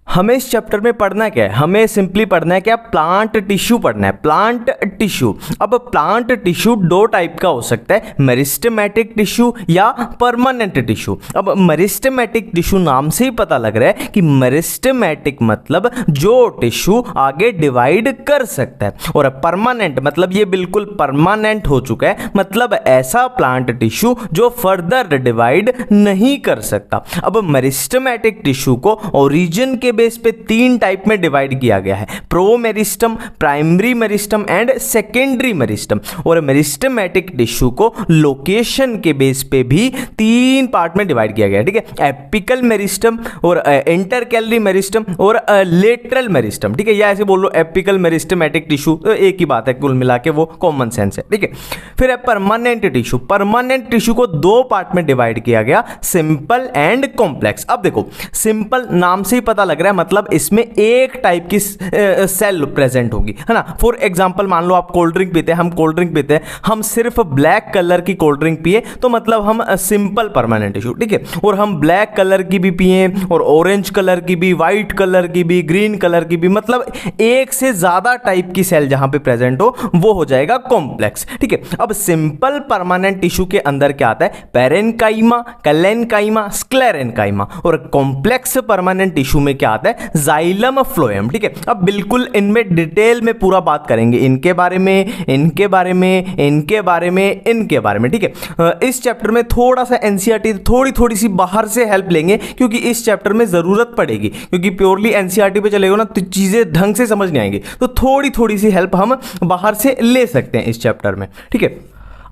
हमें इस चैप्टर में पढ़ना क्या है, हमें सिंपली पढ़ना है क्या, प्लांट टिश्यू पढ़ना है, प्लांट टिश्यू। अब प्लांट टिश्यू दो टाइप का हो सकता है, मेरिस्टेमेटिक टिश्यू या परमानेंट टिश्यू। अब मेरिस्टेमेटिक टिश्यू नाम से ही पता लग रहा है कि मेरिस्टेमेटिक मतलब जो टिश्यू आगे डिवाइड कर सकता है, और परमानेंट मतलब ये बिल्कुल परमानेंट हो चुका है, मतलब ऐसा प्लांट टिश्यू जो फर्दर डिवाइड नहीं कर सकता। अब मेरिस्टेमेटिक टिश्यू को ओरिजिन के बेस पे तीन टाइप में डिवाइड किया गया है, promeristem, primary meristem and secondary meristem. और मेरिस्टेमेटिक टिश्यू को लोकेशन के बेस पे भी तीन पार्ट में डिवाइड किया गया है, ठीक है, एपिकल मेरिस्टम और इंटरकैलरी मेरिस्टम और लेटरल मेरिस्टम, ठीक है, या ऐसे बोल लो एपिकल मेरिस्टेमेटिक टिश्यू, तो एक ही बात है कुल मिला के, वो कॉमन सेंस है, ठीक है। फिर है परमानेंट टिश्यू। परमानेंट टिश्यू को दो पार्ट में डिवाइड किया गया, सिंपल एंड कॉम्प्लेक्स। अब देखो सिंपल नाम से ही पता लग रहा है, मतलब इसमें एक टाइप की सेल प्रेजेंट होगी, है ना। फॉर एग्जांपल मान लो आप कोल्ड ड्रिंक पीते हैं, हम कोल्ड ड्रिंक पीते हैं, हम सिर्फ ब्लैक कलर की कोल्ड ड्रिंक पिए तो मतलब हम सिंपल परमानेंट टिश्यू, ठीक है। और हम ब्लैक कलर की भी पिए और ऑरेंज कलर की भी, व्हाइट कलर की भी, ग्रीन कलर की भी, मतलब एक से ज्यादा टाइप की सेल जहां पे प्रेजेंट हो वो हो जाएगा कॉम्प्लेक्स, ठीक है। अब सिंपल परमानेंट टिश्यू के अंदर क्या आता है, पेरेन्काइमा, कैलेन्काइमा, स्क्लेरेन्काइमा। और कॉम्प्लेक्स परमानेंट टिश्यू में क्या आता है, जाइलम फ्लोएम, ठीक है। अब बिल्कुल इनमें डिटेल में पूरा बात करेंगे, इनके बारे में, इनके बारे में, इनके बारे में, इनके बारे में, ठीक है। इस चैप्टर में थोड़ा सा एनसीईआरटी थोड़ी सी बाहर से हेल्प लेंगे, क्योंकि इस चैप्टर में जरूरत पड़ेगी, क्योंकि प्योरली एनसीईआरटी पे चलेगा ना तो चीजें ढंग से समझ नहीं आएंगी, तो थोड़ी सी हेल्प हम बाहर से ले सकते हैं इस चैप्टर में, ठीक है।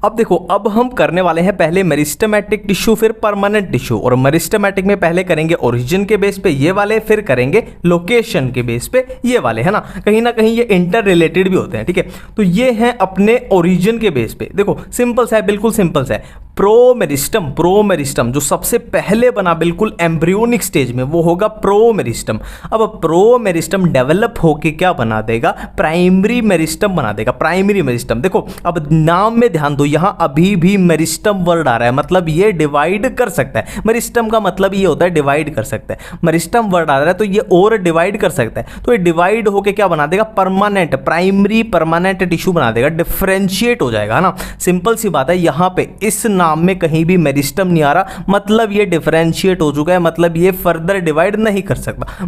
अब देखो, अब हम करने वाले हैं पहले मेरिस्टेमेटिक टिश्यू फिर परमानेंट टिश्यू। और मेरिस्टेमेटिक में पहले करेंगे ओरिजिन के बेस पे ये वाले, फिर करेंगे लोकेशन के बेस पे ये वाले, है ना कहीं ये इंटर रिलेटेड भी होते हैं, ठीक है। तो ये हैं अपने ओरिजिन के बेस पे। देखो सिंपल सा है, बिल्कुल सिंपल सा है। प्रोमेरिस्टम, प्रोमेरिस्टम जो सबसे पहले बना बिल्कुल एम्ब्रियोनिक स्टेज में, वो होगा प्रोमेरिस्टम। अब प्रोमेरिस्टम डेवलप होके क्या बना देगा, प्राइमरी मेरिस्टम बना देगा, प्राइमरी मेरिस्टम। देखो अब नाम में ध्यान दो, यहां अभी भी मेरिस्टम वर्ड आ रहा है, मतलब ये डिवाइड कर सकता है। मेरिस्टम का मतलब ये होता है डिवाइड कर सकता है, मेरिस्टम वर्ड आ रहा है तो ये और डिवाइड कर सकता है, तो ये डिवाइड होके क्या बना देगा, परमानेंट, प्राइमरी परमानेंट टिश्यू बना देगा, डिफरेंशिएट हो जाएगा, है ना। सिंपल सी बात है, यहां पे इस नाम में कहीं भी मेरिस्टम नहीं आ रहा, मतलब ये डिफरेंशिएट हो चुका है, मतलब ये फर्दर डिवाइड नहीं कर सकता।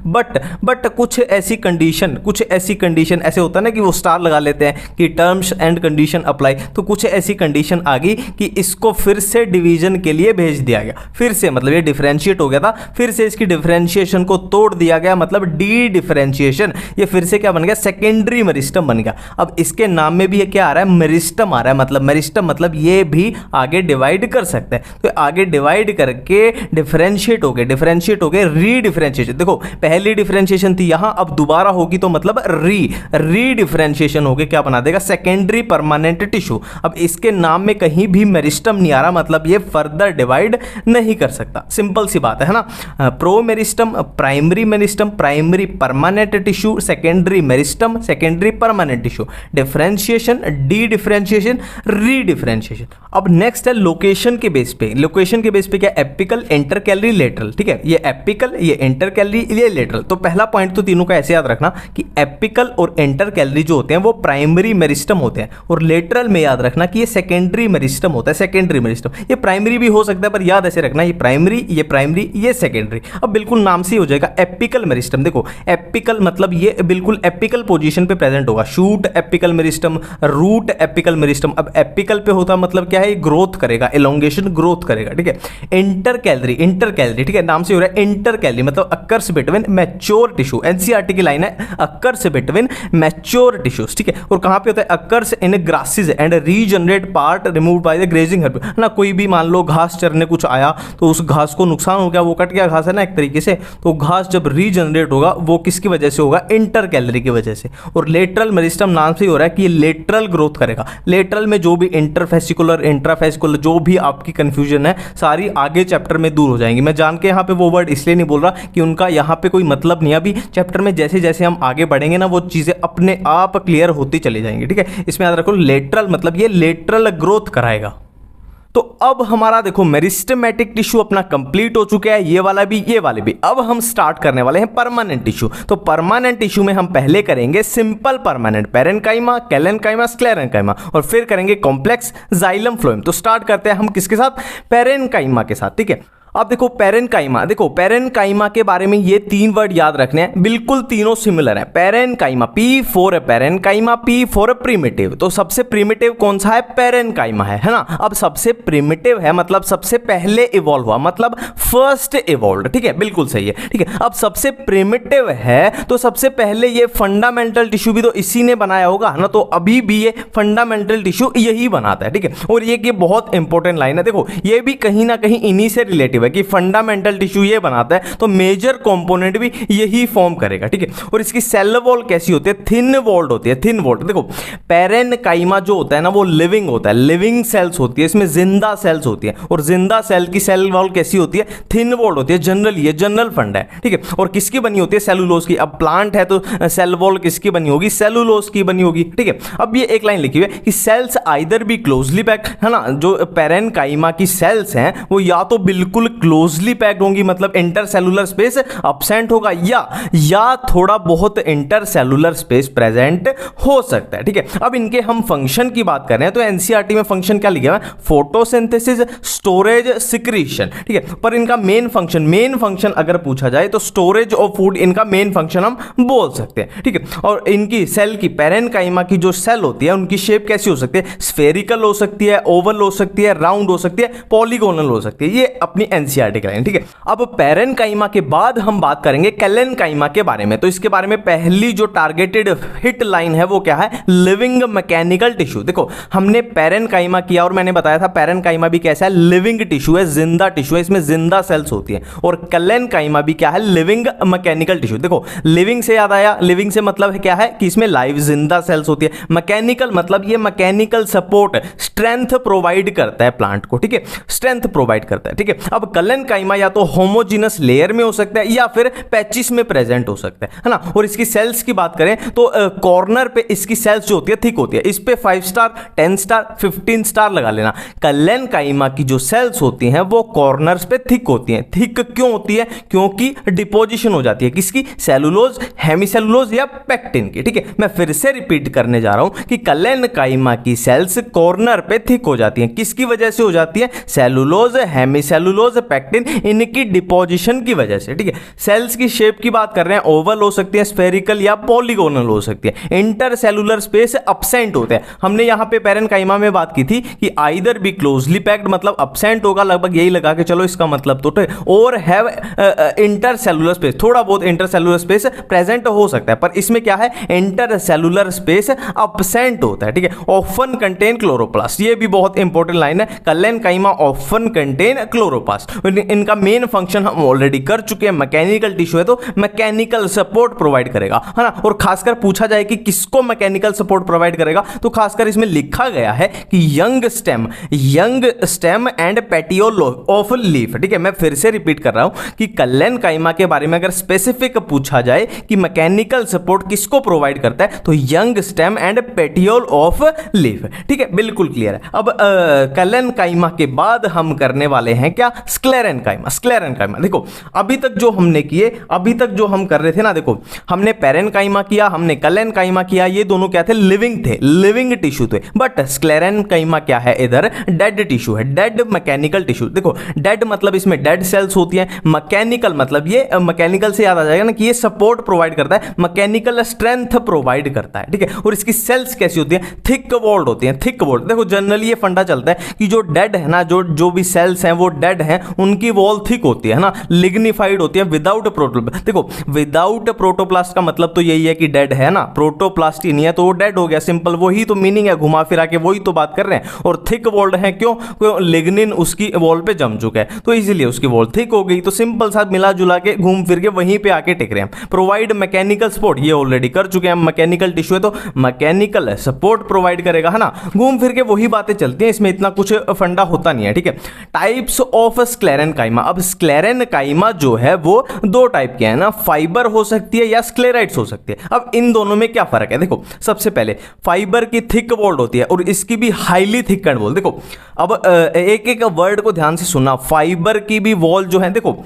बट कुछ ऐसी कंडीशन ऐसे होता है ना कि वो स्टार लगा लेते हैं कि टर्म्स एंड कंडीशन अप्लाई, तो कुछ ऐसी कंडीशन आ गई कि इसको फिर से डिवीजन के लिए भेज दिया गया, फिर से मतलब ये डिफरेंशिएट हो गया था, फिर से इसकी डिफरेंशिएशन को तोड़ दिया गया, मतलब डी डिफरेंशिएशन, ये फिर से क्या बन गया, सेकेंडरी मेरिस्टम बन गया। अब इसके नाम में भी ये क्या आ रहा है, मेरिस्टम आ रहा है, मतलब मेरिस्टम मतलब ये भी आगे डिवाइड कर सकते हैं, तो आगे डिवाइड करके डिफरेंशिएट हो गए, रीडिफरेंशिएशन। देखो पहली डिफरेंशिएशन थी यहां, अब दोबारा होगी तो मतलब री डिफरेंशिएशन हो गया, क्या बना देगा, सेकेंडरी परमानेंट टिश्यू। अब इसके नाम में कहीं भी मेरिस्टम नहीं आ रहा, मतलब ये फर्दर डिवाइड नहीं कर सकता, सिंपल सी बात है ना। Promeristem, primary meristem, primary permanent tissue, secondary meristem, secondary permanent tissue, differentiation, dedifferentiation, री डिफरेंशिएशन। अब नेक्स्ट है लोकेशन के बेस पे। लोकेशन के बेस पे क्या, एपिकल, इंटरकैलरी, लेटरल, ठीक है। ये एपिकल, ये इंटरकैलरी, ये लेटरल। तो पहला पॉइंट तो तीनों का ऐसे याद रखना कि एपिकल और इंटरकैलरी जो होते हैं वो प्राइमरी मेरिस्टम होते हैं, और लेटरल में याद रखना कि ये सेकेंडरी मेरिस्टम होता है, सेकेंडरी मेरिस्टम। ये प्राइमरी भी हो सकता है पर याद ऐसे रखना, ये प्राइमरी, ये सेकेंडरी। अब बिल्कुल नाम से ही हो जाएगा एपिकल मेरिस्टम। देखो एपिकल मतलब ये बिल्कुल एपिकल पोजीशन पे प्रेजेंट होगा, shoot apical meristem, root apical meristem. अब एपिकल पे होता मतलब क्या है, ग्रोथ करेगा, एलोंगेशन, ग्रोथ करेगा, ठीक है। इंटरकैलरी, ठीक है, नाम से हो रहा है इंटरकैलरी, मतलब occurs between mature tissue. NCERT की लाइन है अकर्स बिटवीन मैच्योर टिश्यूज, ठीक है। और कहां पे होता है, occurs in grasses and regenerate part removed by the grazing herb, ना कोई भी मान लो घास चरने कुछ आया तो उस घास को नुकसान हो गया, वो कट गया घास है ना एक तरीके से, तो घास जब रीजनरेट होगा वो किसकी वजह से होगा, इंटरकैलरी की वजह से। और लेटरल मेरिस्टम नाम से ही हो रहा है कि ये लेटरल ग्रोथ करेगा, लेटरल में जो भी इंटरफेसिकुलर, इंट्राफेसिकुलर जो भी आपकी कंफ्यूजन है सारी आगे चैप्टर में दूर हो जाएंगी। मैं जान के यहाँ पे वो वर्ड इसलिए नहीं बोल रहा कि उनका यहाँ पे कोई मतलब नहीं है, अभी चैप्टर में जैसे जैसे हम आगे बढ़ेंगे ना वो चीजें अपने आप क्लियर होती चली जाएंगी, ठीक है। इसमें याद रखो लेटरल मतलब ये लेटरल ग्रोथ कराएगा, तो अब हमारा देखो मेरिस्टेमेटिक टिश्यू अपना कंप्लीट हो चुका है, ये वाला भी ये वाले भी। अब हम स्टार्ट करने वाले हैं परमानेंट टिश्यू। तो परमानेंट टिश्यू में हम पहले करेंगे सिंपल परमानेंट, पेरेन्काइमा, कैलेन्काइमा, स्क्लेरेन्काइमा, और फिर करेंगे कॉम्प्लेक्स जाइलम फ्लोएम। तो स्टार्ट करते हैं हम किसके साथ, पेरेन्काइमा के साथ, ठीक है। अब देखो पेरेन्काइमा, देखो पेरेन्काइमा के बारे में ये 3 वर्ड याद रखने हैं, बिल्कुल तीनों सिमिलर है। Parenchyma, P for parenchyma, P for primitive. तो सबसे प्रिमिटिव कौन सा है, पेरेन्काइमा है ना। अब सबसे प्रिमिटिव है मतलब सबसे पहले इवॉल्व हुआ, मतलब फर्स्ट इवॉल्व, ठीक है, बिल्कुल सही है, ठीक है। अब सबसे प्रिमिटिव है तो सबसे पहले ये फंडामेंटल टिश्यू भी तो इसी ने बनाया होगा ना, तो अभी भी ये फंडामेंटल टिश्यू यही बनाता है, ठीक है। और ये बहुत इंपॉर्टेंट लाइन है, देखो ये भी कहीं ना कहीं इन्हीं से रिलेटिव है कि फंडामेंटल टिश्यू ये बनाता है तो मेजर कंपोनेंट भी यही फॉर्म करेगा, ठीक है। और इसकी सेल वॉल कैसी होती है, थिन वॉल्ड होती है, थिन वॉल्ड। देखो पेरेन्काइमा जो होता है ना वो लिविंग होता है, लिविंग सेल्स होती है, इसमें जिंदा सेल्स होती है, और जिंदा सेल की सेल वॉल कैसी होती है, थिन वॉल्ड होती है। जनरली ये जनरल फंड है, ठीक है। और किसकी बनी होती है, सेलुलोज की। अब प्लांट है तो सेल वॉल किसकी बनी होगी, सेलुलोज की बनी होगी, ठीक है। अब ये एक लाइन लिखी हुई है कि cells either be closely packed, है ना, जो पेरेन्काइमा की सेल्स हैं वो या तो बिल्कुल क्लोजली पैक्ड होंगी, मतलब इंटरसेलुलर स्पेस अब्सेंट होगा, या थोड़ा बहुत इंटरसेलुलर स्पेस प्रेजेंट हो सकता है, ठीक है। अब इनके हम फंक्शन की बात कर रहे हैं तो एनसीईआरटी में फंक्शन क्या लिखा है, फोटोसिंथेसिस, स्टोरेज, सिक्रीशन, ठीक है। पर इनका मेन फंक्शन अगर पूछा जाए तो स्टोरेज ऑफ फूड इनका मेन फंक्शन हम बोल सकते हैं, ठीक है। और इनकी सेल की, पेरेन्काइमा की जो सेल होती है उनकी शेप कैसी हो सकती है, स्फेरिकल हो सकती है, ओवल हो सकती है, राउंड हो सकती है, पॉलीगोनल हो सकती है। ये अपनी एनसीईआरटी लाइन, ठीक है। अब पेरेन्काइमा के बाद हम बात करेंगे कैलेन्काइमा के बारे में। तो इसके बारे में पहली जो टारगेटेड हिट लाइन है वो क्या है, लिविंग मैकेनिकल टिश्यू। देखो हमने पेरेन्काइमा किया और मैंने बताया था पेरेन्काइमा भी कैसा है, लिविंग टिश्यू है, जिंदा टिश्यू है, इसमें जिंदा सेल्स होती है। और कैलेन्काइमा भी क्या है, लिविंग मैकेनिकल टिश्यू। देखो लिविंग से याद आया, लिविंग से मतलब क्या है कि इसमें लाइव जिंदा सेल्स होती है। मैकेनिकल मतलब ये मैकेनिकल सपोर्ट, स्ट्रेंथ प्रोवाइड करता है प्लांट को, ठीक है, स्ट्रेंथ प्रोवाइड करता है, ठीक है। अब कैलेन्काइमा या तो होमोजीनस लेयर में हो सकता है या फिर पैचिस में प्रेजेंट हो सकता है ना। और इसकी सेल्स की बात करें तो कॉर्नर पे इसकी सेल्स जो होती है थिक होती है, इस पे 5 स्टार, 10 स्टार, 15 स्टार लगा लेना। कैलेन्काइमा की जो सेल्स होती हैं वो कॉर्नर्स पे थिक होती हैं। थिक क्यों होती है, क्योंकि डिपोजिशन हो जाती है किसकी, सेलुलोज, हेमीसेलुलोज या पेक्टिन की, ठीक है। मैं फिर से रिपीट करने जा रहा हूं कि कैलेन्काइमा की सेल्स कॉर्नर पे थिक हो जाती हैं, किसकी वजह से हो जाती है, सेलुलोज, हेमीसेलुलोज, पेक्टिन, इनकी डिपोजिशन की वजह से, ठीक है। सेल्स की शेप की बात कर रहे हैं, ओवल हो सकती है, स्फेरिकल या पॉलीगोनल हो सकती है। इंटरसेलुलर स्पेस अब्सेंट होते हैं। हमने यहां पे पेरेन्काइमा में बात की थी कि आइदर बी क्लोजली पैक्ड मतलब अब्सेंट होगा, लगभग यही लगा के चलो इसका मतलब तो, और हैव इंटरसेलुलर स्पेस, थोड़ा बहुत इंटरसेलुलर स्पेस प्रेजेंट हो सकता है, पर इसमें क्या है, इंटरसेलुलर स्पेस अब्सेंट होता है, ठीक है। ऑफन कंटेन क्लोरोप्लास्ट, ये भी बहुत इंपॉर्टेंट लाइन है, कैलेन्काइमा ऑफन कंटेन क्लोरोप्लास्ट। इनका मेन फंक्शन हम ऑलरेडी कर चुके हैं, मैकेनिकल टिश्यू है तो मैकेनिकल सपोर्ट प्रोवाइड करेगा, है ना। और खासकर पूछा जाए कि किसको मैकेनिकल सपोर्ट प्रोवाइड करेगा तो खासकर इसमें लिखा गया है कि young stem and petiole of leaf, ठीक है। मैं फिर से रिपीट कर रहा हूं कि कैलेन्काइमा के बारे में अगर स्पेसिफिक पूछा जाए कि मैकेनिकल सपोर्ट किसको प्रोवाइड करता है तो young stem and petiole of leaf, ठीक है, बिल्कुल क्लियर है। अब कैलेन्काइमा के बाद हम करने वाले हैं क्या, स्क्लेरेन्काइमा। स्क्लेरेन्काइमा देखो अभी तक जो हमने किए, अभी तक जो हम कर रहे थे ना, देखो हमने पेरेन्काइमा किया, हमने कैलेन्काइमा किया, ये दोनों क्या थे, लिविंग थे, लिविंग टिश्यू थे। बट स्क्लेरेन्काइमा क्या है, इधर डेड टिश्यू है, डेड मैकेनिकल टिश्यू। देखो डेड मतलब इसमें डेड सेल्स होती हैं, मैकेनिकल मतलब ये मैकेनिकल से याद आ जाएगा ना कि ये सपोर्ट प्रोवाइड करता है, मैकेनिकल स्ट्रेंथ प्रोवाइड करता है, ठीक है। और इसकी सेल्स कैसी होती है, थिक वॉल्ड होती हैं, थिक वॉल्ड। देखो जनरली ये फंडा चलता है कि जो डेड है ना, जो भी सेल्स हैं वो डेड हैं, उनकी वॉल थिक होती है ना, लिग्निफाइड होती है, विदाउट प्रोटोप्लास्ट। देखो विदाउट प्रोटोप्लास्ट का मतलब तो यही है कि डेड है ना, प्रोटोप्लास्ट ही नहीं है तो वो डेड हो गया, सिंपल वही तो मीनिंग है, घुमा फिरा के वही तो बात कर रहे हैं। और थिक वॉल्ड है क्यों, लिग्निन उसकी वॉल पे जम चुका है तो इसीलिए उसकी वॉल थिक हो गई, तो सिंपल सा मिला जुला के घूम फिर के वहीं पे आके टिक रहे हैं। प्रोवाइड मैकेनिकल सपोर्ट, ये ऑलरेडी कर चुके हैं, मैकेनिकल टिश्यू है तो मैकेनिकल सपोर्ट प्रोवाइड करेगा, है ना। घूम फिर के वही बातें चलती हैं, इसमें इतना कुछ फंडा होता नहीं है, ठीक है। Types of sclerenchyma. अब स्क्लेरेनकाइमा जो है वो दो टाइप के हैं ना, फाइबर हो सकती है या स्क्लेराइड्स हो सकती है। अब इन दोनों में क्या फर्क है, देखो सबसे पहले फाइबर की थिक वॉल होती है और इसकी भी हाईली थिकन्ड वॉल। देखो अब एक एक वर्ड को ध्यान से सुनना, फाइबर की भी वॉल जो है, देखो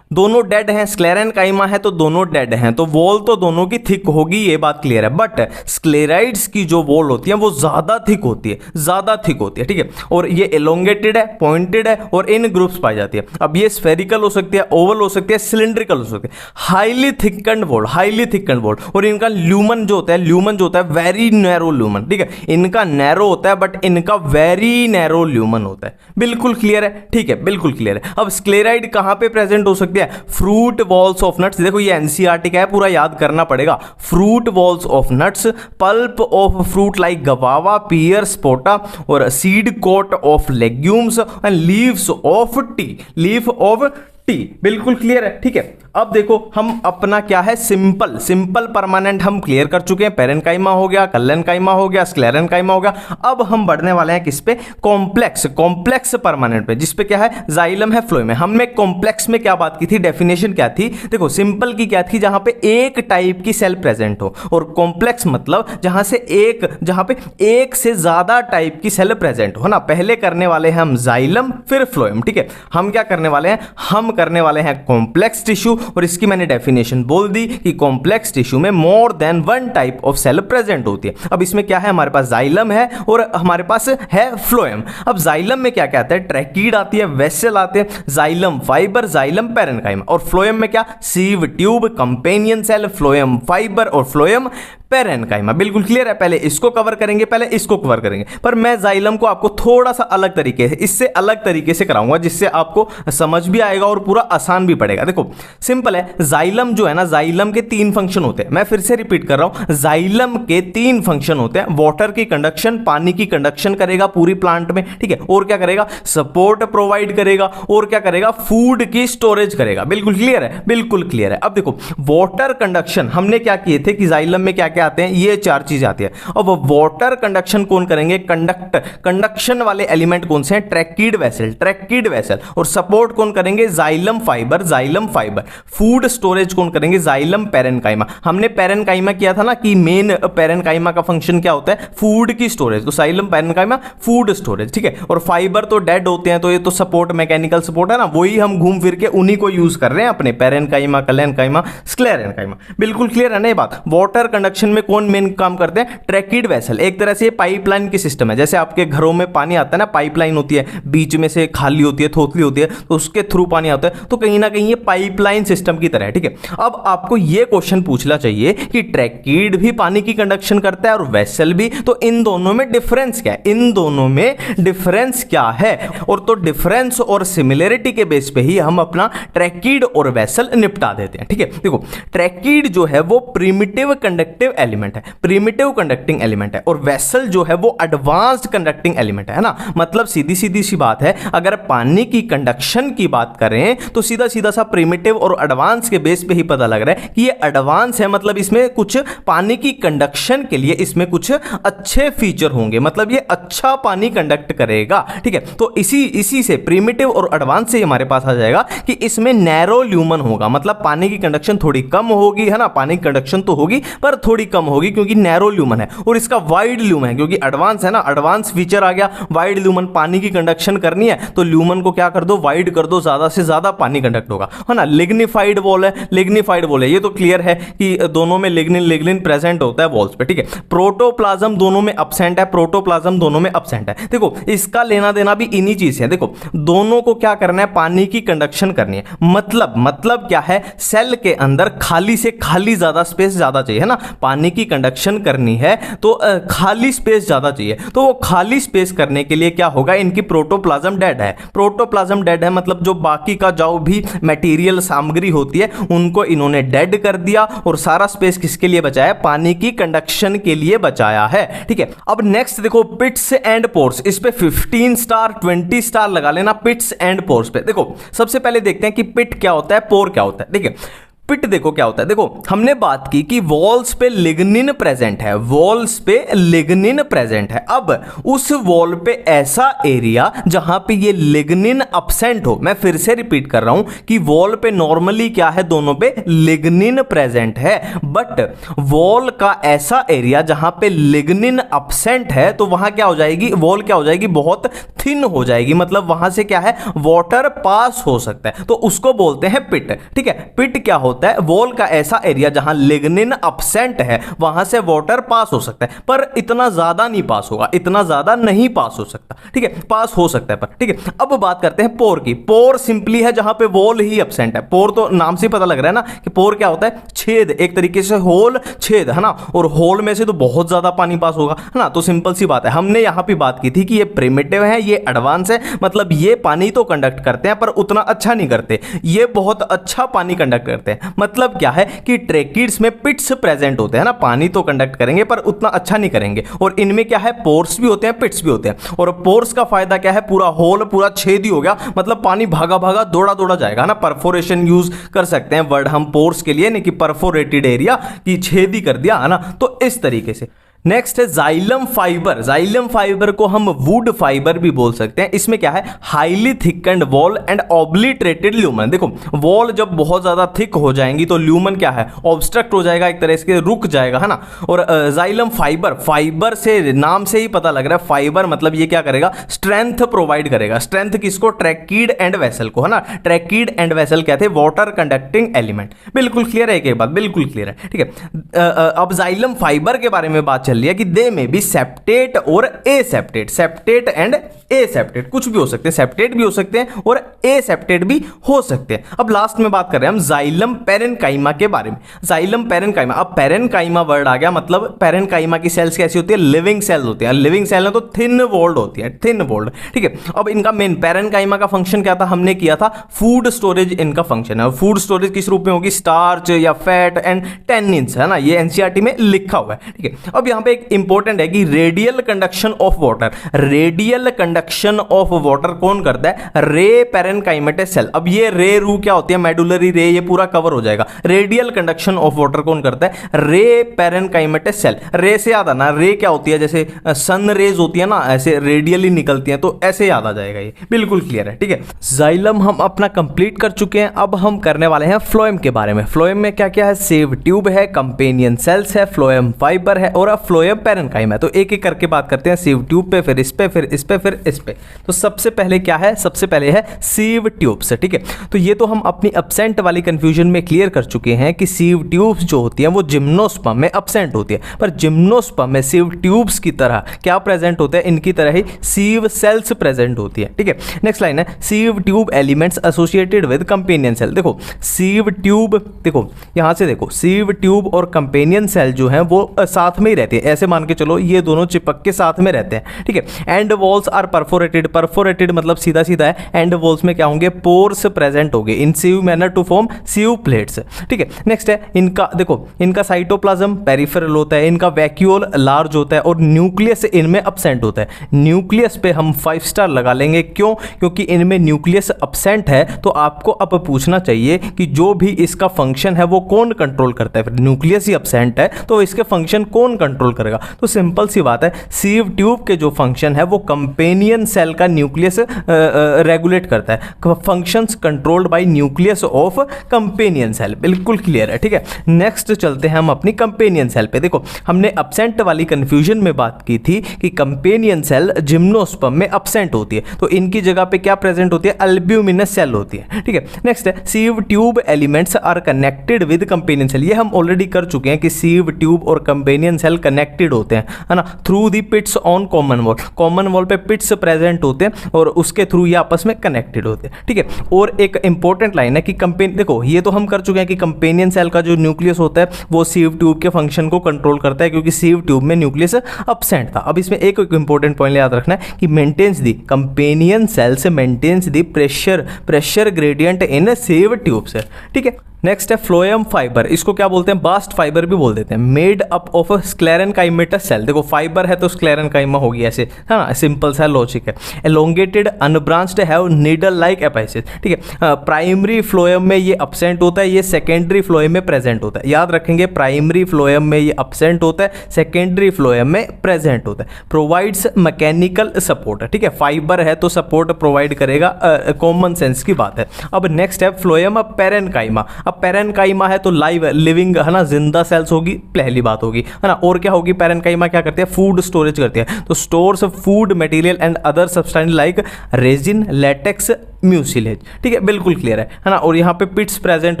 दोनों डेड हैं, स्क्लेरेनकाइमा है तो दोनों डेड हैं, तो वॉल तो दोनों की थिक होगी, ये बात क्लियर है। बट स्क्लेराइड्स की जो वॉल होती है वो ज्यादा थिक होती है, ज्यादा थिक होती है, ठीक है। और ये एलोंगेटेड है, पॉइंटेड है और इन ग्रुप्स पाई जाती है। अब ये स्फेरिकल हो सकती है, ओवल हो सकती है, सिलिंड्रिकल हो सकती है। Highly thickened wall, highly thickened wall. और इनका ल्यूमन जो होता है, ल्यूमन जो होता है वेरी नैरो ल्यूमन, ठीक है। इनका नैरो होता है बट इनका वेरी नैरो ल्यूमन होता है। बिल्कुल क्लियर है, ठीक है, बिल्कुल क्लियर है। अब स्क्लेराइड कहां पे प्रेजेंट हो सकती है, फ्रूट वॉल्स ऑफ नट्स। देखो ये एनसीईआरटी का है, पूरा याद करना पड़ेगा। Fruit walls of nuts, pulp of fruit like guava, pear, sapota और seed coat of legumes and leaves of tea, leaf of tea. बिल्कुल क्लियर है, ठीक है। अब देखो हम अपना क्या है, सिंपल सिंपल परमानेंट हम क्लियर कर चुके हैं। पेरेनकाइमा हो गया, कल्लेनकाइमा हो गया, स्क्लेरेनकाइमा हो गया। अब हम बढ़ने वाले हैं किस पे, कॉम्प्लेक्स, कॉम्प्लेक्स परमानेंट पे, जिसपे क्या है, जाइलम है, फ्लोएम है। हमने कॉम्प्लेक्स में क्या बात की थी, डेफिनेशन क्या थी, देखो सिंपल की क्या थी, जहां पे एक टाइप की सेल प्रेजेंट हो, और कॉम्प्लेक्स मतलब जहां पे एक से ज्यादा टाइप की सेल प्रेजेंट हो ना। पहले करने वाले हैं हम जाइलम, फिर फ्लोएम, ठीक है। हम क्या करने वाले हैं, हम करने वाले हैं कॉम्प्लेक्स टिश्यू, और इसकी मैंने डेफिनेशन बोल दी कि कॉम्प्लेक्स टिश्यू में more than one type of cell present होती है। अब इसमें क्या है, हमारे पास जाइलम है और हमारे पास है फ्लोएम। अब जाइलम में क्या क्या आता है, ट्रैकीड आती है, वेसल आते हैं, जाइलम फाइबर, जाइलम पेरेनकाइमा। और फ्लोएम में क्या, sieve tube, companion cell, phloem fibre और फ्लोएम पेरेनकाइमा। बिल्कुल क्लियर है। पहले इसको कवर करेंगे, पहले इसको कवर करेंगे, पर मैं जाइलम को आपको थोड़ा सा अलग तरीके से, इससे अलग तरीके से कराऊंगा, जिससे आपको समझ भी आएगा और पूरा आसान भी पड़ेगा। देखो सिंपल है, जाइलम जो है ना, जाइलम के तीन फंक्शन होते हैं। मैं फिर से रिपीट कर रहा हूं, जाइलम के तीन फंक्शन होते हैं। वाटर की कंडक्शन, पानी की कंडक्शन करेगा पूरी प्लांट में, ठीक है। और क्या करेगा, सपोर्ट प्रोवाइड करेगा, और क्या करेगा, फूड की स्टोरेज करेगा। बिल्कुल क्लियर है, बिल्कुल क्लियर है। अब देखो वाटर कंडक्शन हमने क्या किए थे कि जाइलम में क्या क्या आते हैं, ये चार चीजें आती है। अब वाटर कंडक्शन कौन करेंगे, कंडक्शन वाले एलिमेंट कौन से हैं, ट्रैकीड वेसल, ट्रैकीड वेसल। और सपोर्ट कौन करेंगे, xylem fibre, xylem fibre. Food storage कौन करेंगे, जाइलम पेरेनकाइमा। हमने पेरेनकाइमा किया था ना कि मेन पेरेनकाइमा का फंक्शन क्या होता है, फूड की स्टोरेज, तो जाइलम पेरेनकाइमा फूड स्टोरेज, ठीक है। और फाइबर तो डेड होते हैं, तो ये तो सपोर्ट, मैकेनिकल सपोर्ट है ना, वही हम घूम फिर के उन्हीं को यूज कर रहे हैं अपने, पेरेनकाइमा, कल्लेनकाइमा, स्क्लेरेनकाइमा। बिल्कुल क्लियर है ना ये बात। वाटर कंडक्शन में कौन मेन काम करते हैं, ट्रैकीड वेसल। एक तरह से पाइपलाइन की सिस्टम है, जैसे आपके घरों में पानी आता है ना, पाइपलाइन होती है, बीच में से खाली होती है, थोथली होती है, तो उसके थ्रू पानी आता है, तो कहीं ना कहीं ये पाइपलाइन सिस्टम की तरह है, ठीक है। अब आपको ये क्वेश्चन पूछना चाहिए कि ट्रैकीड भी पानी की कंडक्शन करता है और वेसल भी, तो इन दोनों में डिफरेंस क्या है, इन दोनों में डिफरेंस क्या है। और तो डिफरेंस और सिमिलरिटी के बेस पे ही हम अपना ट्रैकीड और वेसल निपटा देते हैं, ठीक है। देखो ट्रैकीड जो है वो प्रिमिटिव कंडक्टिव एलिमेंट है, प्रिमिटिव कंडक्टिंग एलिमेंट है, और वेसल जो है वो एडवांस्ड कंडक्टिंग एलिमेंट है ना। मतलब सीधी सीधी सी बात है, अगर पानी की कंडक्शन की बात करें तो सीधा सीधा सा प्रिमिटिव और एडवांस के बेस पे ही पता लग रहा है कि ये एडवांस है, मतलब इसमें कुछ पानी की कंडक्शन के लिए इसमें कुछ अच्छे फीचर होंगे, मतलब ये अच्छा पानी कंडक्ट करेगा, ठीक है। तो इसी से प्रिमिटिव और एडवांस से हमारे पास आ जाएगा कि इसमें नैरो ल्यूमन होगा, मतलब पानी की कंडक्शन थोड़ी कम होगी, है ना। पानी की कंडक्शन तो होगी पर थोड़ी कम होगी क्योंकि नैरो ल्यूमन है। और इसका वाइड ल्यूमन है क्योंकि एडवांस है ना, एडवांस फीचर आ गया, वाइड ल्यूमन। पानी की कंडक्शन करनी है तो ल्यूमन को क्या कर दो, वाइड कर दो, ज्यादा से ज्यादा पानी कंडक्ट होगा, है ना। लिग्निफाइड वॉल है, लिग्निफाइड वॉल है, ये तो क्लियर है कि दोनों में लिग्निन प्रेजेंट होता है वॉल्स पे, ठीक है। प्रोटोप्लाज्म दोनों में एब्सेंट है, प्रोटोप्लाज्म दोनों में एब्सेंट है। देखो इसका लेना देना भी इन्हीं चीज है। देखो दोनों को क्या करना है, पानी की कंडक्शन करनी है। मतलब क्या है, सेल के अंदर खाली से खाली ज्यादा स्पेस ज्यादा चाहिए, है ना। पानी की कंडक्शन करनी है तो खाली स्पेस ज्यादा चाहिए, तो वो खाली स्पेस करने के लिए क्या होगा, इनकी प्रोटोप्लाज्म डेड है। प्रोटोप्लाज्म डेड है मतलब जो बाकी का जो भी मटेरियल सामग्री होती है उनको इन्होंने डेड कर दिया और सारा स्पेस किसके लिए बचाया, पानी की कंडक्शन के लिए बचाया है, ठीक है। अब नेक्स्ट देखो पिट्स एंड पोर्स, इस पे 15 स्टार 20 स्टार लगा लेना पिट्स एंड पोर्स पे। देखो सबसे पहले देखते हैं कि पिट क्या होता है, पोर क्या होता है, ठीक है। पिट देखो क्या होता है। देखो हमने बात की कि वॉल्स पे लिग्निन प्रेजेंट है, वॉल्स पे लिग्निन प्रेजेंट है। अब उस वॉल पे ऐसा एरिया जहां पे ये लिग्निन अब्सेंट हो, मैं फिर से रिपीट कर रहा हूं कि वॉल पे नॉर्मली क्या है, दोनों पे लिग्निन प्रेजेंट है, बट वॉल का ऐसा एरिया जहां पे लिग्निन अब्सेंट है तो वहां क्या हो जाएगी, वॉल क्या हो जाएगी, बहुत थिन हो जाएगी, मतलब वहां से क्या है, वाटर पास हो सकता है, तो उसको बोलते हैं पिट। ठीक है, पिट क्या होता है, वॉल का ऐसा एरिया जहां लिग्निन अब्सेंट है वहां से वाटर पास हो सकता है, पर इतना ज्यादा नहीं पास होगा, इतना ज्यादा नहीं पास हो सकता। ठीक है, पास हो सकता है पर। ठीक है, अब बात करते हैं पोर की। पोर सिंपली है जहां पे वॉल ही अब्सेंट है। पोर तो नाम से पता लग रहा है ना कि पोर क्या होता है, छेद, एक तरीके से होल, छेद, है ना, और होल में से तो बहुत ज्यादा पानी पास होगा, है ना। तो सिंपल सी बात है, हमने यहां पे बात की थी कि ये प्रिमिटिव है, ये एडवांस है, मतलब ये पानी तो कंडक्ट करते हैं पर उतना अच्छा नहीं करते, ये बहुत अच्छा पानी कंडक्ट करते हैं। मतलब क्या है कि ट्रैकिड्स में पिट्स प्रेजेंट होते हैं ना, पानी तो कंडक्ट करेंगे पर उतना अच्छा नहीं करेंगे, और इनमें क्या है, पोर्स भी होते हैं, पिट्स भी होते हैं। और पोर्स का फायदा क्या है, पूरा होल, पूरा छेद ही हो गया, मतलब पानी भागा भागा दौड़ा दौड़ा जाएगा ना। परफोरेशन यूज कर सकते हैं वर्ड हम पोर्स के लिए, नहीं कि परफोरेटेड एरिया की छेद ही कर दिया, है ना। तो इस तरीके से नेक्स्ट है जाइलम फाइबर। जाइलम फाइबर को हम वुड फाइबर भी बोल सकते हैं। इसमें क्या है, highly thickened wall and obliterated lumen. देखो वॉल जब बहुत ज्यादा थिक हो जाएंगी तो ल्यूमन क्या है, ऑब्स्ट्रक्ट हो जाएगा, एक तरह से रुक जाएगा, है ना। और जाइलम फाइबर, फाइबर से नाम से ही पता लग रहा है, फाइबर मतलब ये क्या करेगा, स्ट्रेंथ प्रोवाइड करेगा। स्ट्रेंथ किसको, ट्रैकिड एंड वेसल को, है ना। ट्रैकिड एंड वेसल क्या थे, वाटर कंडक्टिंग एलिमेंट। बिल्कुल क्लियर है, एक बात बिल्कुल क्लियर है। ठीक है, अब जाइलम फाइबर के बारे में बात लिया कि दे में भी सेप्टेट और एसेप्टेट, सेप्टेट एंड एसेप्टेट, कुछ भी हो सकते हैं, सेप्टेट भी हो सकते हैं और एसेप्टेट भी हो सकते हैं। अब लास्ट में बात कर रहे हैं हम जाइलम पेरेनकाइमा के बारे में। जाइलम पेरेनकाइमा, अब पेरेनकाइमा वर्ड आ गया, मतलब पेरेनकाइमा की सेल्स कैसी होती है, लिविंग सेल्स होती है। लिविंग सेल है तो थिन वॉल्ड होती है, थिन वॉल्ड। ठीक है, अब इनका मेन पेरेनकाइमा का फंक्शन क्या था, हमने किया था फूड स्टोरेज इनका फंक्शन है। फूड स्टोरेज किस रूप में होगी, स्टार्च या फैट एंड टेनिन्स, है ना, ये एनसीईआरटी में लिखा हुआ है। ठीक है, अब यहां पे एक इंपॉर्टेंट है कि radial conduction of water, radial conduction of water कौन करता है, रे पेरेनकाइमेटस सेल। अब ये रे रू क्या होती है, मेडुलरी रे, ये पूरा कवर हो जाएगा। रेडियल कंडक्शन ऑफ वाटर कौन करता है, रे पेरेनकाइमेटस सेल। रे से याद आना, रे क्या होती है, जैसे सन रेज होती है ना, ऐसे रेडियली निकलती है, तो ऐसे याद आ जाएगा, ये बिल्कुल क्लियर है। ठीक है, जाइलम हम अपना कंप्लीट कर चुके हैं। अब हम करने वाले हैं फ्लोएम के बारे में। फ्लोएम में क्या क्या है, सेव ट्यूब है, कंपेनियन सेल्स है, फ्लोएम फाइबर है और फ्लोएम पेरेनकाइमा है। तो एक एक करके बात करते हैं, सीव ट्यूब पे, फिर इस पे, फिर इस पे, फिर इस पे। तो सबसे पहले क्या है, सबसे पहले है सीव ट्यूब्स। ठीक है, तो ये तो हम अपनी अब्सेंट वाली कंफ्यूजन में क्लियर कर चुके हैं कि सीव ट्यूब्स जो होती हैं वो जिम्नोस्पर्म में अब्सेंट होती है, पर जिम्नोस्पर्म में सीव ट्यूब्स की तरह क्या प्रेजेंट होते हैं, इनकी तरह ही सीव सेल्स प्रेजेंट होती है। ठीक है, नेक्स्ट लाइन है sieve tube elements associated with companion cell. देखो सीव ट्यूब, देखो यहां से देखो, सीव ट्यूब और कंपेनियन सेल जो है वो साथ में ही रहती है, ऐसे मान के चलो ये दोनों चिपक के साथ में रहते हैं। ठीक है, end walls are perforated, perforated मतलब सीधा सीधा है, एंड वॉल्स में क्या होंगे, पोर्स प्रेजेंट होंगे इन सीव मैनर टू फॉर्म सीव प्लेट्स। ठीक है, नेक्स्ट है इनका, देखो इनका साइटोप्लाज्म पेरिफेरल होता है, इनका वैक्यूल लार्ज होता है और न्यूक्लियस इनमें अब्सेंट होता है। न्यूक्लियस पे हम 5 स्टार लगा लेंगे, क्यों, क्योंकि इनमें न्यूक्लियस अब्सेंट है। तो आपको अब पूछना चाहिए कि जो भी इसका फंक्शन है वो कौन कंट्रोल करता है, फिर न्यूक्लियस ही अब्सेंट है तो इसके फंक्शन कौन कंट्रोल करेगा। तो सिंपल सी बात है, सीव ट्यूब के जो फंक्शन है वो कंपेनियन सेल का न्यूक्लियस रेगुलेट करता है, functions controlled by nucleus of companion cell. बिल्कुल क्लियर है। ठीक है, नेक्स्ट चलते हैं हम अपनी कंपेनियन सेल पे। देखो हमने अब्सेंट वाली कंफ्यूजन में बात की थी कि कंपेनियन सेल जिम्नोस्पर्म में अब्सेंट होती है, तो इनकी जगह पे क्या प्रेजेंट होती है, अल्ब्यूमिनस सेल होती है। ठीक है, नेक्स्ट है sieve tube elements are connected with companion cell. ये हम ऑलरेडी कर चुके हैं कि सीव ट्यूब और कंपेनियन सेल कनेक्टेड होते हैं, है ना, through the pits on common wall. Common wall पे पिट्स प्रेजेंट होते हैं और उसके थ्रू ये आपस में कनेक्टेड होते हैं। ठीक है, और एक इंपॉर्टेंट लाइन है कि देखो ये तो हम कर चुके हैं कि कंपेनियन सेल का जो न्यूक्लियस होता है वो सीव ट्यूब के फंक्शन को कंट्रोल करता है, क्योंकि सीव ट्यूब में न्यूक्लियस अब्सेंट था। अब इसमें एक इंपॉर्टेंट पॉइंट याद रखना है कि मेंटेन्स दी कंपेनियन सेल से maintains the pressure gradient in sieve tube से। ठीक है, नेक्स्ट है फ्लोएम फाइबर, इसको क्या बोलते हैं, बास्ट फाइबर भी बोल देते हैं। मेड अप ऑफ स्क्लेरेन स्क्लेरेनकाइमेटस सेल, देखो फाइबर है तो स्क्लेरेनकाइमा होगी, ऐसे है ना, सिंपल सा लॉजिक है। Elongated unbranched have needle like एपिसेस, ठीक है। प्राइमरी फ्लोएम में ये अब्सेंट होता है, ये सेकेंडरी फ्लोएम में प्रेजेंट होता है। याद रखेंगे, प्राइमरी फ्लोएम में ये अब्सेंट होता है, सेकेंडरी फ्लोएम में प्रेजेंट होता है। प्रोवाइड्स मैकेनिकल सपोर्ट, ठीक है, फाइबर है तो सपोर्ट प्रोवाइड करेगा, कॉमन सेंस की बात है। अब नेक्स्ट है फ्लोएम पेरेनकाइमा। अब पेरेनकाइमा है तो लाइव लिविंग है ना, जिंदा सेल्स होगी, पहली बात होगी, है ना। और क्या होगी, पेरेनकाइमा क्या करती है, फूड स्टोरेज करती है, तो stores food material and other substance like resin, latex, mucilage, ठीक है, बिल्कुल क्लियर है ना। और यहाँ पे पिट्स प्रेजेंट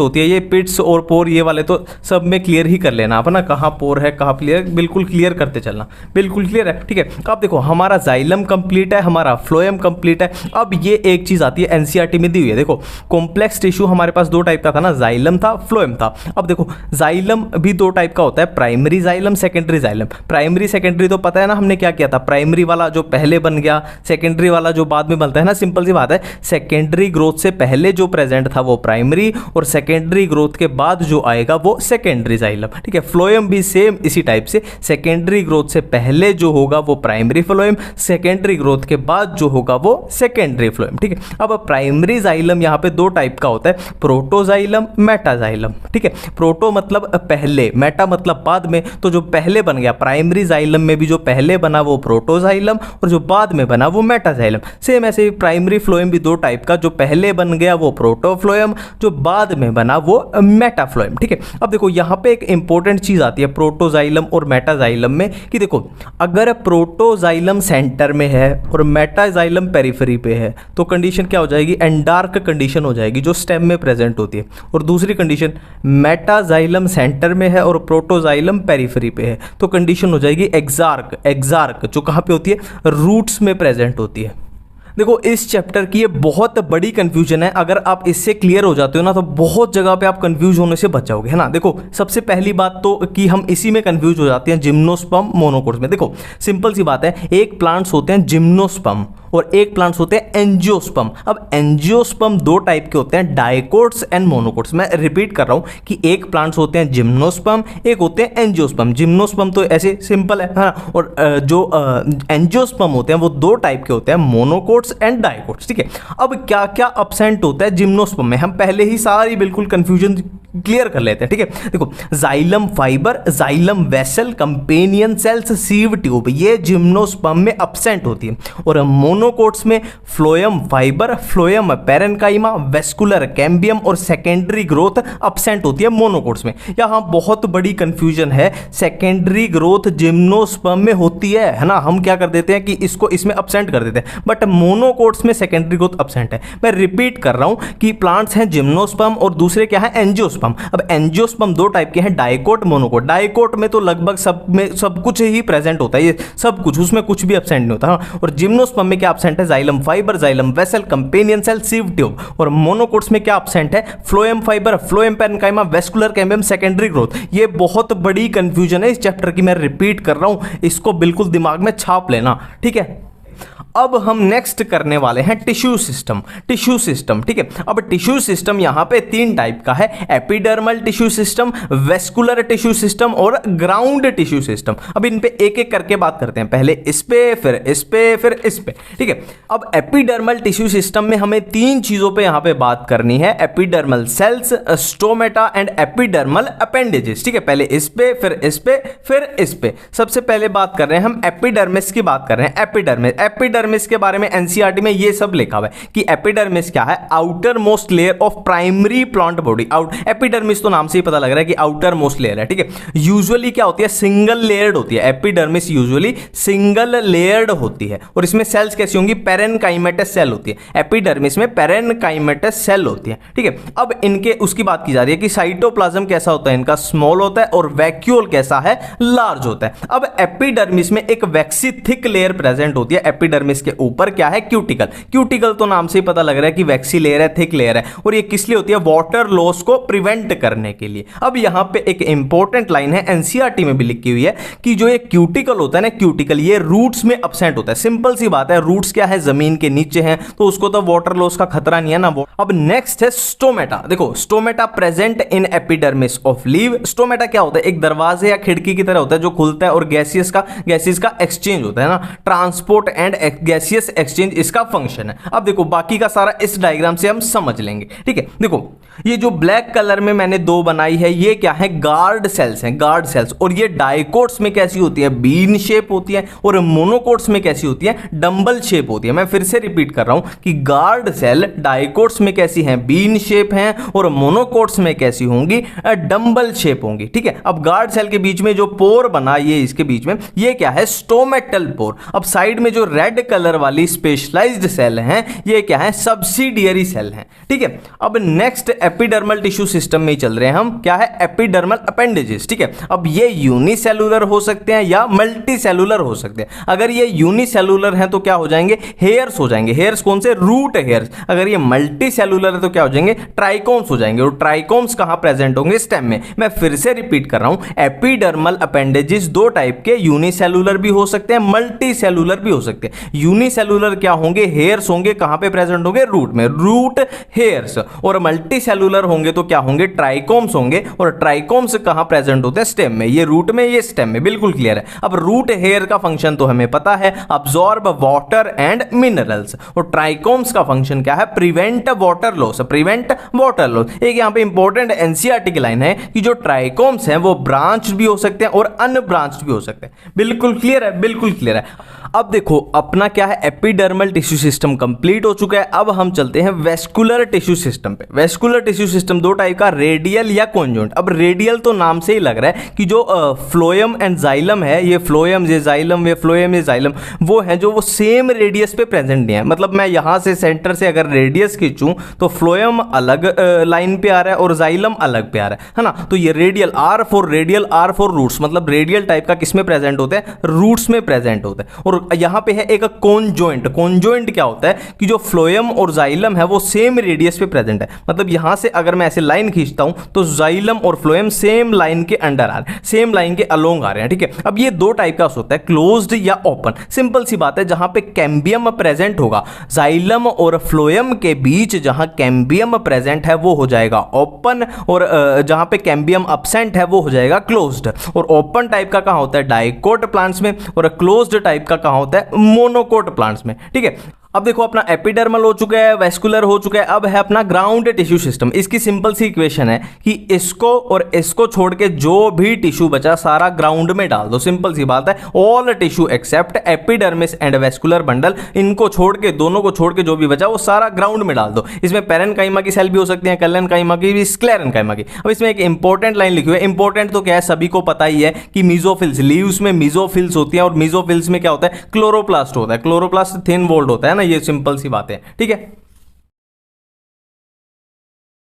होती है, ये पिट्स और पोर ये वाले तो सब में क्लियर ही कर लेना आप, है ना, कहाँ पोर है कहाँ क्लियर, बिल्कुल क्लियर करते चलना, बिल्कुल क्लियर है, ठीक है। अब देखो हमारा जाइलम कंप्लीट है, हमारा फ्लोएम कंप्लीट है। अब ये एक चीज आती है एनसीईआरटी में दी हुई है, देखो कॉम्प्लेक्स टिश्यू हमारे पास दो टाइप का था ना, जाइलम था, फ्लोएम था। अब देखो जाइलम भी दो टाइप का होता है, primary xylem, secondary xylem. Primary secondary तो पता है ना हमने क्या किया था, प्राइमरी वाला जो पहले बन गया, सेकेंडरी वाला जो बाद में बनता है ना, सिंपल सी बात है, सेकेंडरी ग्रोथ से पहले जो प्रेजेंट था वो प्राइमरी, और सेकेंडरी ग्रोथ के बाद जो आएगा वो सेकेंडरी जाइलम, ठीक है। फ्लोएम भी सेम इसी टाइप से, सेकेंडरी ग्रोथ से पहले जो होगा वो प्राइमरी फ्लोएम, सेकेंडरी ग्रोथ के बाद जो होगा वो सेकेंडरी फ्लोएम, ठीक है। अब प्राइमरी जाइलम यहाँ पे दो टाइप का होता है, प्रोटोजाइलम, मेटाजाइलम, ठीक है। प्रोटो मतलब पहले, मेटा मतलब बाद में, तो जो पहले बन गया प्राइमरी जाइलम में भी जो पहले बना वो प्रोटोजाइलम, और जो बाद में बना वो मेटाजाइलम। सेम ऐसे ही प्राइमरी फ्लोएम भी दो टाइप का, जो पहले बन गया वो प्रोटोफ्लोएम, जो बाद में बना वो मेटाफ्लोएम, ठीक है। अब देखो यहाँ पे एक इंपॉर्टेंट चीज आती है प्रोटोजाइलम और मेटाजाइलम में, कि देखो अगर प्रोटोजाइलम सेंटर में है और मेटाजाइलम पेरिफेरी पे है तो कंडीशन क्या हो जाएगी, एंडार्क कंडीशन हो जाएगी जो स्टेम में प्रेजेंट होती है। और दूसरी कंडीशन, मेटाजाइलम सेंटर में है और प्रोटोजाइलम पेरिफेरी पे है तो कंडीशन हो जाएगी एक्सार्क। एक्सार्क जो कहाँ पे होती है, रूट्स में प्रेजेंट होती है। देखो इस चैप्टर की ये बहुत बड़ी कंफ्यूजन है, अगर आप इससे क्लियर हो जाते हो ना तो बहुत जगह पे आप कंफ्यूज होने से बच जाओगे, है ना। देखो सबसे पहली बात तो कि हम इसी में कंफ्यूज हो जाते हैं, जिम्नोस्पर्म मोनोकोट्स में। देखो सिंपल सी बात है, एक प्लांट्स होते हैं जिम्नोस्पर्म और एक प्लांट्स होते हैं एंजियोस्पर्म। अब एंजियोस्पर्म दो टाइप के होते हैं, डाइकोट्स एंड मोनोकोट्स। मैं रिपीट कर रहा हूं कि एक प्लांट्स होते हैं जिम्नोस्पर्म, एक होते हैं एंजियोस्पर्म। जिम्नोस्पर्म तो ऐसे सिंपल है ना, और जो एंजियोस्पर्म होते हैं वो दो टाइप के होते हैं, मोनोकोट्स एंड डाइकोट्स, ठीक है। अब क्या क्या अब्सेंट होता है जिम्नोस्पर्म में, हम पहले ही सारी बिल्कुल कंफ्यूजन क्लियर कर लेते हैं, ठीक है। देखो xylem fibre, xylem vessel, companion cells, sieve tube, ये जिम्नोस्पर्म में अब्सेंट होती है। और मोनोकोट्स में phloem fibre, phloem parenchyma, vascular cambium और सेकेंडरी ग्रोथ अब्सेंट होती है मोनोकोट्स में। यहाँ बहुत बड़ी कंफ्यूजन है, सेकेंडरी ग्रोथ जिम्नोस्पर्म में होती है ना, हम क्या कर देते हैं कि इसको इसमें अब्सेंट कर देते हैं, बट मोनोकोट्स में सेकेंडरी ग्रोथ अब्सेंट है। मैं रिपीट कर रहा हूं कि प्लांट्स हैं जिम्नोस्पर्म और दूसरे क्या है, एंजियोस्पर्म। अब एंजियोस्पर्म दो टाइप के हैं, डाइकोट, मोनोकोट। डाइकोट में तो लगभग सब में सब कुछ ही प्रेजेंट होता है, ये सब कुछ, उसमें कुछ भी अब्सेंट नहीं होता, हाँ। और जिम्नोस्पर्म में क्या अब्सेंट है, xylem fibre, xylem vessel, companion cell, sieve tube. और मोनोकोट्स में क्या अब्सेंट है, phloem fibre, phloem parenchyma, vascular cambium, secondary growth. ये बहुत बड़ी कंफ्यूजन है इस चैप्टर की, मैं रिपीट कर रहा हूं, इसको बिल्कुल दिमाग में छाप लेना, ठीक है। अब हम नेक्स्ट करने वाले हैं टिश्यू सिस्टम। टिश्यू सिस्टम, ठीक है। अब टिश्यू सिस्टम यहां पे तीन टाइप का है, epidermal tissue system, vascular tissue system और ग्राउंड टिश्यू सिस्टम। अब इन पे एक एक करके बात करते हैं, पहले इस पे, फिर इस पे, फिर इस पे, ठीक है। अब एपिडर्मल टिश्यू सिस्टम में हमें तीन चीजों पे यहां पे बात करनी है, epidermal cells, stomata and epidermal appendages, ठीक है। पहले इस पे, फिर इस पे, फिर इस पे। सबसे पहले बात कर रहे हैं हम एपिडर्मिस की, बात कर रहे हैं एपिडर्मिस। एपिडर्मिस के बारे में एनसीईआरटी में ये सब लिखा हुआ है कि एपिडर्मिस क्या है, outer most layer of primary plant body. Epidermis तो नाम से ही पता लग रहा है कि आउटर मोस्ट लेयर है, ठीक है। यूजुअली क्या होती है, सिंगल लेयर्ड होती है। एपिडर्मिस यूजुअली सिंगल लेयर्ड होती है और इसमें सेल्स कैसी होंगी, पेरेनकाइमेटस सेल होती है। एपिडर्मिस में पेरेनकाइमेटस सेल होती है, ठीक है। अब इनके उसकी बात की जा रही है कि साइटोप्लाज्म कैसा होता है, इनका स्मॉल होता है और वैक्यूल कैसा है, लार्ज होता है। अब एपिडर्मिस में एक वैक्सी थिक लेयर प्रेजेंट होती है एपिडर्मिस के ऊपर क्या है, क्यूटिकल। क्यूटिकल तो नाम से ही पता लग रहा है कि वैक्सी लेयर है, थिक लेयर है, और ये किस लिए होती है, वाटर लॉस को प्रिवेंट करने के लिए। अब यहां पे एक इंपॉर्टेंट लाइन है, एनसीईआरटी में भी लिखी हुई है कि जो ये क्यूटिकल होता है ना, क्यूटिकल ये रूट्स में अब्सेंट होता है। सिंपल सी बात है, रूट्स क्या है, जमीन के नीचे हैं, तो उसको तो वाटर लॉस का खतरा नहीं है ना। अब नेक्स्ट है स्टोमेटा। देखो stomata present in epidermis of leave. Stomata क्या होता है, एक दरवाजे या खिड़की की तरह होता है जो खुलता है और गैसियस का एक्सचेंज होता है ना, ट्रांसपोर्ट एंड गैसियस एक्सचेंज इसका फंक्शन है। अब देखो बाकी का सारा इस डायग्राम से हम समझ लेंगे, ठीक है। देखो ये जो ब्लैक कलर में मैंने दो बनाई है, ये क्या है, गार्ड सेल्स हैं, गार्ड सेल्स। और ये डाइकोट्स में कैसी होती है, बीन शेप होती है, और मोनोकोट्स में कैसी होती है, डंबल शेप होती है। मैं फिर से रिपीट कर रहा हूं कि गार्ड सेल डाइकोट्स में कैसी हैं, बीन शेप हैं, और मोनोकोट्स में कैसी होंगी, डंबल शेप होंगी, ठीक है। अब गार्ड सेल के बीच में जो पोर बना, ये इसके बीच में, ये क्या है, स्टोमेटल पोर। अब साइड में जो रेड कलर वाली स्पेशलाइज्ड सेल हैं, ये क्या है, सब्सिडियरी सेल हैं, ठीक है। अब नेक्स्ट एपिडर्मल टिश्यू सिस्टम में ही चल रहे हैं हम, क्या है, एपिडर्मल अपेंडेजेस, ठीक है। अब ये यूनिसेलुलर हो सकते हैं या मल्टी सेलुलर हो सकते हैं। अगर ये यूनिसेलुलर हैं तो क्या हो जाएंगे, हेयर्स हो जाएंगे। हेयर्स कौन से, रूट हेयर्स। अगर ये मल्टी सेलुलर है तो क्या हो जाएंगे, ट्राइकोम्स हो जाएंगे। और ट्राइकोम्स कहां प्रेजेंट होंगे, स्टेम में। मैं फिर से रिपीट कर रहा हूं, एपिडर्मल अपेंडेजेस दो टाइप के, यूनिसेलुलर भी हो सकते हैं, मल्टी सेलुलर भी हो सकते हैं। यूनिसेलुलर क्या होंगे, हेयर्स होंगे, कहां पे प्रेजेंट होंगे, रूट में, रूट हेयर्स। और मल्टी सेलुलर होंगे तो क्या होंगे, ट्राइकोम्स होंगे, और ट्राइकोम्स कहां प्रेजेंट होते हैं, स्टेम में। ये रूट में, ये स्टेम में, बिल्कुल क्लियर है। अब रूट हेयर का फंक्शन तो हमें पता है, अब्सॉर्ब वाटर एंड मिनरल्स। और ट्राइकोम्स का फंक्शन क्या है, prevent water loss, prevent water loss. एक यहां पे इंपॉर्टेंट एनसीईआरटी की लाइन है कि जो ट्राइकोम्स हैं वो ब्रांच भी हो सकते हैं और अनब्रांच्ड भी हो सकते हैं। बिल्कुल क्लियर है, बिल्कुल क्लियर है। अब देखो अपना क्या है, एपिडर्मल टिश्यू सिस्टम कंप्लीट हो चुका है। अब हम चलते हैं वेस्कुलर टिश्यू सिस्टम पे। वेस्कुलर टिश्यू सिस्टम दो टाइप का, रेडियल या कॉन्जॉइंट। अब रेडियल तो नाम से ही लग रहा है कि जो फ्लोएम एंड जाइलम है, ये फ्लोएम, ये जाइलम, ये फ्लोएम, ये जाइलम, वो है जो वो सेम रेडियस पे प्रेजेंट नहीं है। मतलब मैं यहां से सेंटर से अगर रेडियस खींचूं तो फ्लोएम अलग लाइन पे आ रहा है और जाइलम अलग पे आ रहा है ना। तो ये radial, R for radial, R for roots, मतलब रेडियल टाइप का किसमें प्रेजेंट होता है, रूट्स में प्रेजेंट होता है। और यहां पे है एक कॉन्जॉइंट। कॉन्जॉइंट क्या होता है कि जो फ्लोएम और जाइलम है वो सेम रेडियस पे प्रेजेंट है। मतलब यहां से अगर मैं ऐसे लाइन खींचता हूं तो जाइलम और फ्लोएम सेम लाइन के अंडर आ रहे हैं, सेम लाइन के अलोंग आ रहे हैं, ठीक है। अब ये दो टाइप का होता है, क्लोज्ड या ओपन। सिंपल सी बात है, जहां पे कैम्बियम प्रेजेंट होगा, जाइलम और फ्लोएम के बीच जहां कैम्बियम प्रेजेंट है वो हो जाएगा ओपन, और जहां पे कैम्बियम अब्सेंट है वो हो जाएगा क्लोज्ड। और ओपन टाइप का कहां होता है, डाइकोट प्लांट्स में, और क्लोज्ड टाइप का कहां होता है, मोनोकोट प्लांट्स में, ठीक है। अब देखो अपना एपिडर्मल हो चुका है, वेस्कुलर हो चुका है, अब है अपना ग्राउंड टिश्यू सिस्टम। इसकी सिंपल सी इक्वेशन है कि इसको और इसको छोड़ के जो भी टिश्यू बचा सारा ग्राउंड में डाल दो। सिंपल सी बात है, all tissue except epidermis and vascular bundle, इनको छोड़ के, दोनों को छोड़ के जो भी बचा वो सारा ग्राउंड में डाल दो। इसमें पेरेन्काइमा की सेल भी हो सकती है, कलेनकाइमा की भी, स्क्लेरेनकाइमा की। अब इसमें एक इंपॉर्टेंट लाइन लिखी हुई है, इंपॉर्टेंट तो क्या है, सभी को पता ही है कि मीजोफिल्स, लीव्स में मीजोफिल्स होती है, और मीजोफिल्स में क्या होता है, क्लोरोप्लास्ट होता है। क्लोरोप्लास्ट थिन वॉल्ड होता है ना, ये सिंपल सी बात है, ठीक है।